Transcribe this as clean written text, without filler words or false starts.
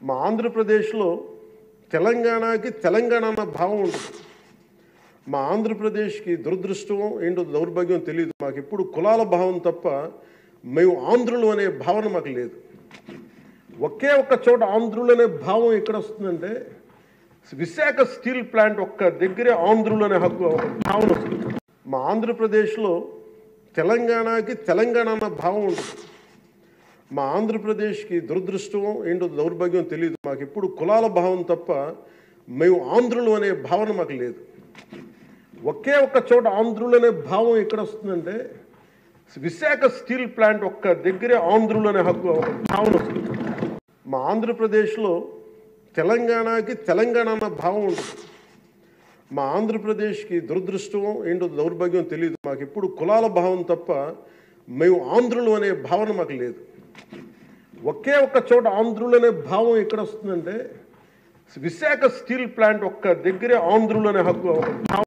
మా ఆంధ్రప్రదేశ్లో తెలంగాణకి తెలంగాణ అన్న భావం ఉంటుంది. మా ఆంధ్రప్రదేశ్కి దురదృష్టం ఏంటో దౌర్భాగ్యం తెలియదు. మాకు ఎప్పుడు కులాల భావం తప్ప మేము ఆంధ్రులు అనే భావన మాకు లేదు. ఒకే ఒక్క చోట ఆంధ్రులు అనే భావం ఎక్కడ వస్తుందంటే విశాఖ స్టీల్ ప్లాంట్ ఒక్క దగ్గరే ఆంధ్రులు అనే హక్కు భావన వస్తుంది. మా ఆంధ్రప్రదేశ్లో తెలంగాణకి తెలంగాణ అన్న భావం ఉంటుంది. మా ఆంధ్రప్రదేశ్కి దురదృష్టం ఏంటో దౌర్భాగ్యం తెలియదు. మాకు ఎప్పుడు కులాల భావం తప్ప మేము ఆంధ్రులు అనే భావన మాకు లేదు. ఒకే ఒక్క చోట ఆంధ్రులు అనే భావం ఎక్కడ వస్తుందంటే విశాఖ స్టీల్ ప్లాంట్ ఒక్క దగ్గరే ఆంధ్రులు అనే హక్కు భావన వస్తుంది. మా ఆంధ్రప్రదేశ్లో తెలంగాణకి తెలంగాణ అన్న భావం ఉంటుంది. మా ఆంధ్రప్రదేశ్కి దురదృష్టం ఏంటో దౌర్భాగ్యం తెలియదు. మాకు ఎప్పుడు కులాల భావం తప్ప మేము ఆంధ్రులు అనే భావన మాకు లేదు. ఒకే ఒక్క చోట ఆంధ్రులు అనే భావం ఎక్కడ వస్తుందంటే విశాఖ స్టీల్ ప్లాంట్ ఒక్క దగ్గరే ఆంధ్రులు అనే హక్కు